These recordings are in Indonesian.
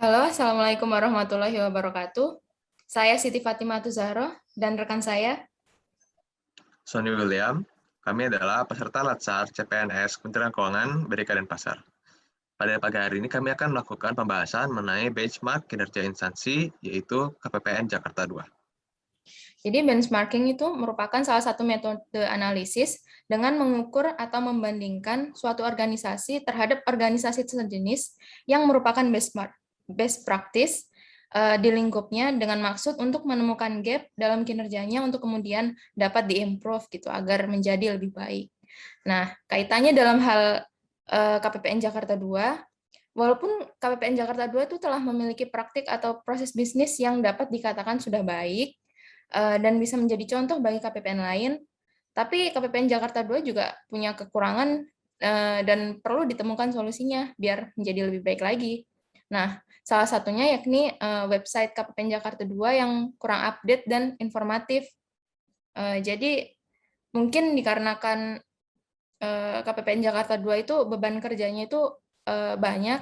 Halo, Assalamualaikum warahmatullahi wabarakatuh. Saya Siti Fatimah Tuzahro dan rekan saya. Sony William, kami adalah peserta Latsar CPNS Kementerian Keuangan, BDK dan Pasar. Pada pagi hari ini kami akan melakukan pembahasan mengenai benchmark kinerja instansi, yaitu KPPN Jakarta 2. Jadi benchmarking itu merupakan salah satu metode analisis dengan mengukur atau membandingkan suatu organisasi terhadap organisasi sejenis yang merupakan best practice di lingkupnya dengan maksud untuk menemukan gap dalam kinerjanya untuk kemudian dapat diimprove gitu agar menjadi lebih baik. Nah, kaitannya dalam hal KPPN Jakarta 2, walaupun KPPN Jakarta 2 itu telah memiliki praktik atau proses bisnis yang dapat dikatakan sudah baik, dan bisa menjadi contoh bagi KPPN lain, tapi KPPN Jakarta 2 juga punya kekurangan dan perlu ditemukan solusinya biar menjadi lebih baik lagi. Nah, salah satunya yakni website KPPN Jakarta 2 yang kurang update dan informatif. Jadi mungkin dikarenakan KPPN Jakarta 2 itu beban kerjanya itu banyak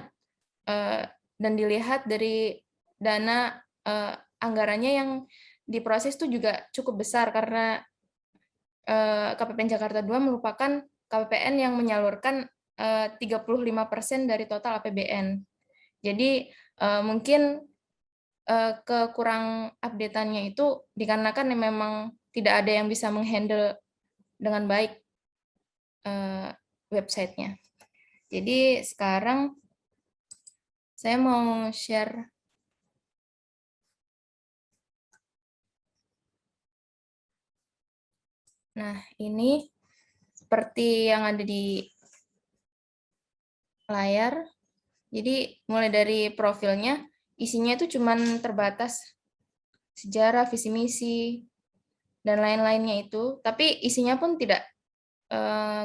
dan dilihat dari dana anggarannya yang diproses itu juga cukup besar karena KPPN Jakarta 2 merupakan KPPN yang menyalurkan 35% dari total APBN. Jadi mungkin kekurang update-annya itu dikarenakan memang tidak ada yang bisa menghandle dengan baik websitenya. Jadi sekarang saya mau share. Nah, ini seperti yang ada di layar. Jadi mulai dari profilnya, isinya itu cuman terbatas sejarah, visi misi, dan lain-lainnya itu. Tapi isinya pun tidak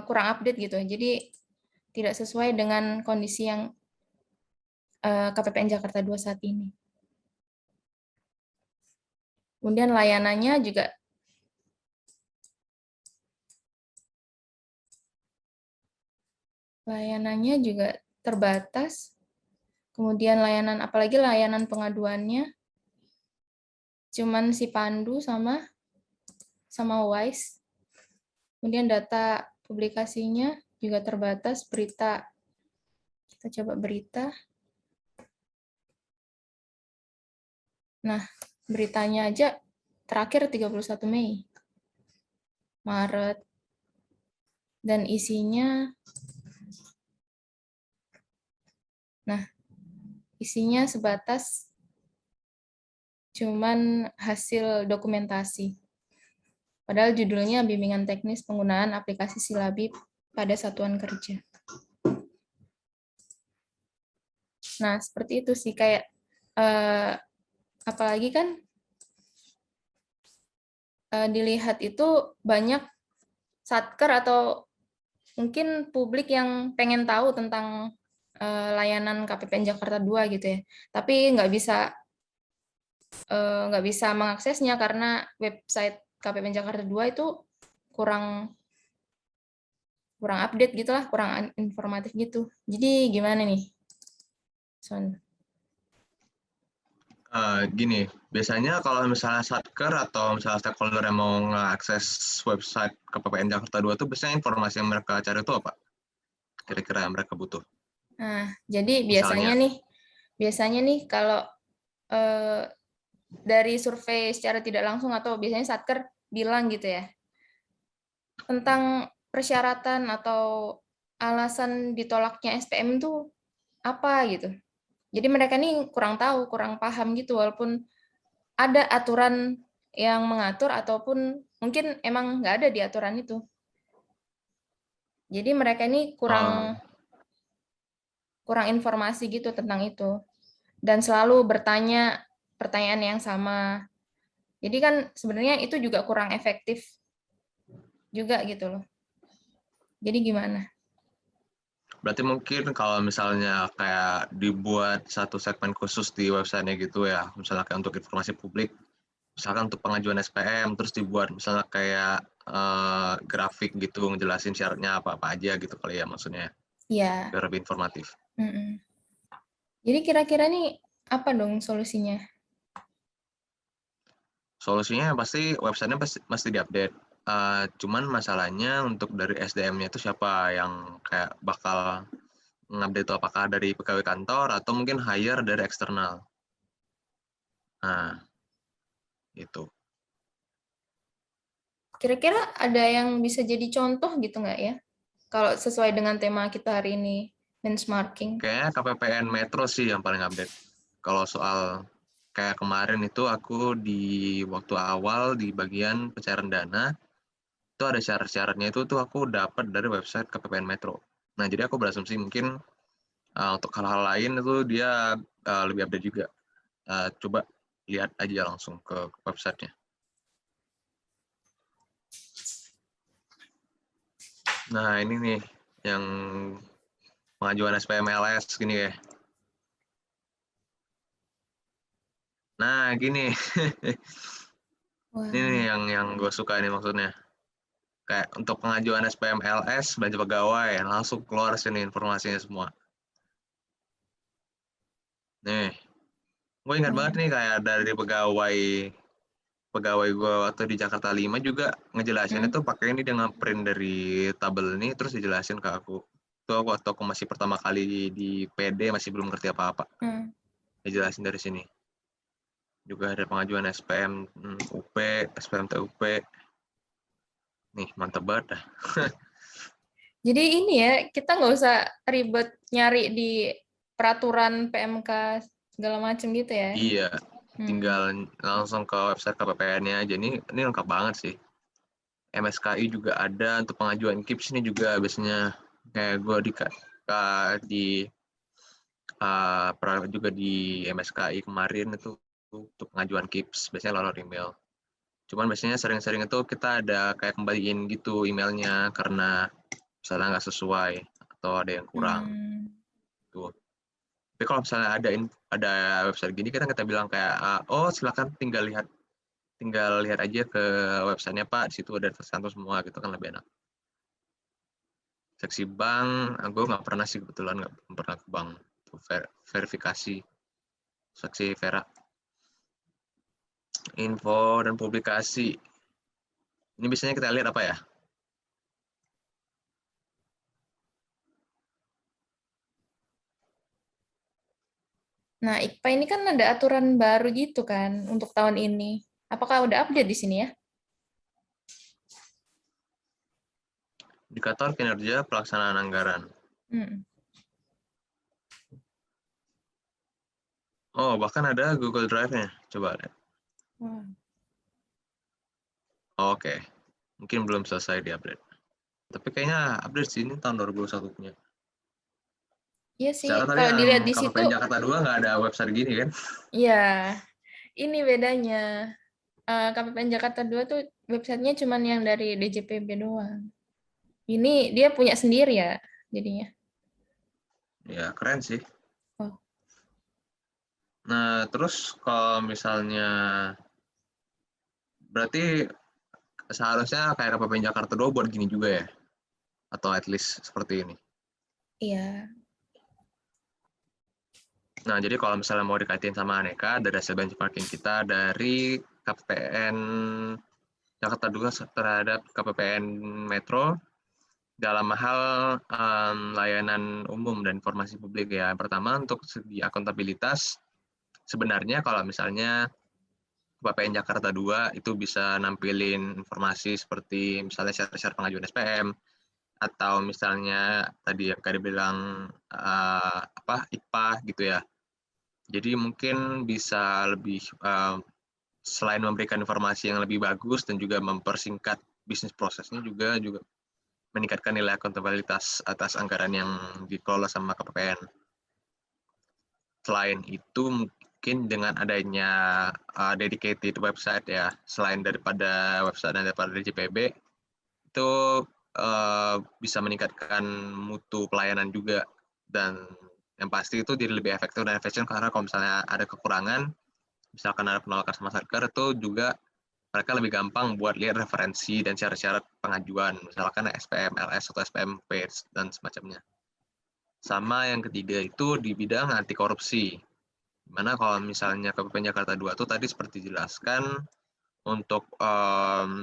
kurang update gitu. Jadi tidak sesuai dengan kondisi yang KPPN Jakarta 2 saat ini. Kemudian layanannya juga terbatas. Kemudian apalagi layanan pengaduannya cuman si Pandu sama Wise. Kemudian data publikasinya juga terbatas, berita. Kita coba berita. Nah, beritanya aja terakhir 31 Mei. Maret. Dan isinya sebatas cuman hasil dokumentasi. Padahal judulnya Bimbingan Teknis Penggunaan Aplikasi Silabi pada Satuan Kerja. Nah, seperti itu sih, kayak apalagi kan dilihat itu banyak satker atau mungkin publik yang pengen tahu tentang layanan KPPN Jakarta 2 gitu ya. Tapi nggak bisa mengaksesnya karena website KPPN Jakarta 2 itu kurang update gitulah, kurang informatif gitu. Jadi gimana nih, Son? Gini, biasanya kalau misalnya satker atau misalnya stakeholder yang mau mengakses website KPPN Jakarta 2 itu biasanya informasi yang mereka cari itu apa? Kira-kira yang mereka butuh? Nah, jadi Misalnya, biasanya nih kalau dari survei secara tidak langsung atau biasanya satker bilang gitu ya, tentang persyaratan atau alasan ditolaknya SPM itu apa gitu. Jadi mereka nih kurang tahu, kurang paham gitu, walaupun ada aturan yang mengatur ataupun mungkin emang nggak ada di aturan itu. Jadi mereka ini kurang informasi gitu tentang itu. Dan selalu bertanya pertanyaan yang sama. Jadi kan sebenarnya itu juga kurang efektif juga gitu loh. Jadi gimana? berarti mungkin kalau misalnya kayak dibuat satu segmen khusus di websitenya gitu ya, misalnya kayak untuk informasi publik, misalkan untuk pengajuan SPM, terus dibuat misalnya kayak grafik gitu, ngejelasin syaratnya apa-apa aja gitu kali ya maksudnya, Ya. biar lebih informatif. Jadi kira-kira nih Apa dong solusinya? Solusinya pasti websitenya mesti diupdate. Cuman masalahnya untuk dari SDM-nya itu siapa yang kayak bakal ngupdate itu, apakah dari pegawai kantor atau mungkin hire dari eksternal. Nah, itu. Kira-kira ada yang bisa jadi contoh gitu nggak ya? Kalau sesuai dengan tema kita hari ini, benchmarking. Kayaknya KPPN Metro sih yang paling update. Kalau soal kayak kemarin itu aku di waktu awal di bagian pencairan dana, itu ada syarat-syaratnya itu tuh aku dapat dari website KPPN Metro. Nah, jadi aku berasumsi mungkin untuk hal-hal lain itu dia lebih update juga. Coba lihat aja langsung ke websitenya. Nah, ini nih yang pengajuan SPMLS gini ya. Nah, gini. Ini nih Wah, yang gue suka ini maksudnya. Kayak untuk pengajuan SPMLS, belanja pegawai, langsung keluar sini informasinya semua. Nih, gue ingat banget hmm, nih kayak dari pegawai gue waktu di Jakarta 5 juga ngejelasin hmm, itu pakai ini dengan print dari tabel ini terus dijelasin ke aku. Itu waktu aku masih pertama kali di PD masih belum ngerti apa-apa. hmm. Dijelasin dari sini. Juga ada pengajuan SPM UP, SPM TUP. Nih, mantep banget dah. Jadi ini ya, kita nggak usah ribet nyari di peraturan PMK segala macam gitu ya. Iya, Hmm. tinggal langsung ke website KPPN-nya aja. Ini lengkap banget sih. MSKI juga ada untuk pengajuan KIPS ini juga biasanya kayak gue di juga di MSKI kemarin itu untuk pengajuan KIPS biasanya lewat email. Cuman biasanya sering-sering itu kita ada kayak kembaliin gitu emailnya karena misalnya nggak sesuai atau ada yang kurang Hmm. tuh. Tapi kalau misalnya ada website gini kita bilang kayak oh silakan tinggal lihat aja ke websitenya Pak, di situ ada tercantum semua gitu kan lebih enak. Seksi bank, gue nggak pernah sih kebetulan nggak pernah ke bank. Verifikasi, seksi Vera. Info dan publikasi. Ini biasanya kita lihat apa ya? Nah, IKPA ini kan ada aturan baru gitu kan untuk tahun ini. Apakah udah update di sini ya? Indikator kinerja pelaksanaan anggaran. Hmm. Oh, bahkan ada Google Drive-nya. Coba lihat. Wah. Oke, mungkin belum selesai di-update. Tapi kayaknya update sih ini tahun 2021 punya. Iya sih, Secara tadi kalau yang dilihat di situ, KPPN Jakarta 2 nggak ada website gini kan? ya ini bedanya. KPPN Jakarta 2 tuh websitenya cuman yang dari DJPB doang. Ini dia punya sendiri ya, jadinya. Ya, keren sih. Oh, Nah, terus kalau misalnya berarti seharusnya kayak KPPN Jakarta 2 buat gini juga ya? Atau at least seperti ini. iya. Nah, jadi kalau misalnya mau dikaitin sama Aneka, dari hasil benchmarking kita dari KPPN Jakarta 2 terhadap KPPN Metro dalam hal layanan umum dan informasi publik ya. Pertama, untuk segi akuntabilitas, sebenarnya kalau misalnya KPPN Jakarta 2 itu bisa nampilin informasi seperti misalnya syarat-syarat pengajuan SPM, atau misalnya tadi yang kayak dibilang IPA gitu ya. Jadi mungkin bisa lebih selain memberikan informasi yang lebih bagus dan juga mempersingkat bisnis prosesnya juga meningkatkan nilai akuntabilitas atas anggaran yang dikelola sama KPPN. Selain itu mungkin dengan adanya dedicated website ya, selain daripada website dan daripada DJPB, itu bisa meningkatkan mutu pelayanan juga, dan yang pasti itu jadi lebih efektif dan efisien karena kalau misalnya ada kekurangan, misalkan ada penolakan sama satker, itu juga mereka lebih gampang buat lihat referensi dan syarat-syarat pengajuan, misalkan SPM, LS, atau SPM, PAIDS, dan semacamnya. Sama yang ketiga itu di bidang anti korupsi. Dimana kalau misalnya KPPN Jakarta 2 tuh tadi seperti dijelaskan, untuk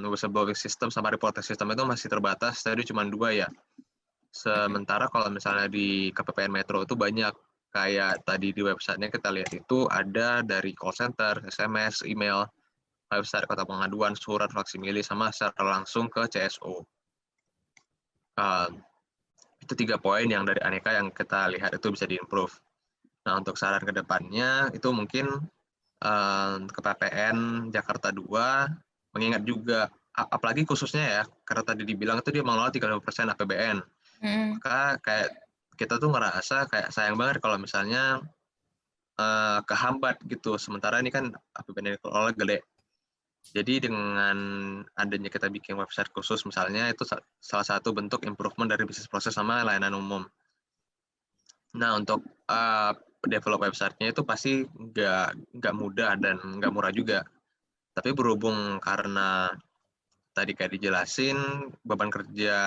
whistleblowing system sama reporting system itu masih terbatas, tadi cuma 2 ya. Sementara kalau misalnya di KPPN Metro itu banyak, kayak tadi di websitenya kita lihat itu ada dari call center, SMS, email, website kota pengaduan, surat faksimile, sama secara langsung ke CSO. Itu 3 poin yang dari aneka yang kita lihat itu bisa diimprove. Nah, untuk saran ke depannya itu mungkin KPPN Jakarta 2 mengingat juga apalagi khususnya ya, karena tadi dibilang itu dia mengelola 30% APBN. Maka kayak kita tuh ngerasa kayak sayang banget kalau misalnya kehambat gitu. Sementara ini kan APBN yang dikelola gede. Jadi dengan adanya kita bikin website khusus misalnya, itu salah satu bentuk improvement dari bisnis proses sama layanan umum. Nah, untuk develop website-nya itu pasti nggak mudah dan nggak murah juga. Tapi berhubung karena tadi kayak dijelasin, beban kerja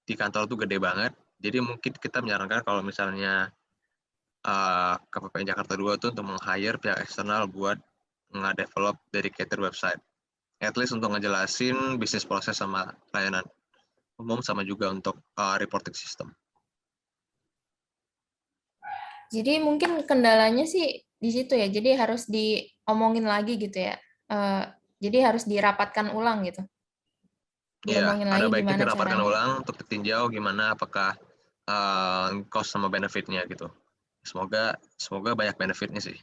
di kantor tuh gede banget, jadi mungkin kita menyarankan kalau misalnya KPPN Jakarta 2 itu untuk meng-hire pihak eksternal buat nge-develop dedicated website. At least untuk ngejelasin bisnis proses sama layanan umum, sama juga untuk reporting system. Jadi mungkin kendalanya sih di situ ya. Jadi harus diomongin lagi gitu ya. Jadi harus dirapatkan ulang gitu. Iya, Diomongin ada lagi baiknya gimana dirapatkan caranya. ulang untuk ditinjau gimana apakah cost sama benefit-nya gitu. Semoga banyak benefit-nya sih.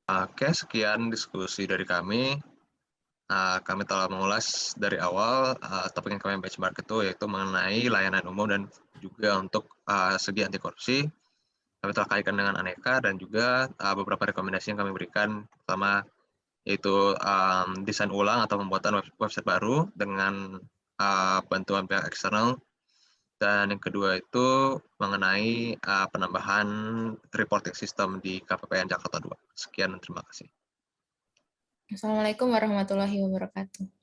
Oke, sekian diskusi dari kami. Kami telah mengulas dari awal topik yang kami benchmark itu yaitu mengenai layanan umum dan juga untuk segi anti korupsi. Kami telah kaitkan dengan aneka dan juga beberapa rekomendasi yang kami berikan, pertama yaitu desain ulang atau pembuatan website baru dengan bantuan pihak eksternal, dan yang kedua itu mengenai penambahan reporting system di KPPN Jakarta 2. Sekian dan terima kasih. Assalamualaikum warahmatullahi wabarakatuh.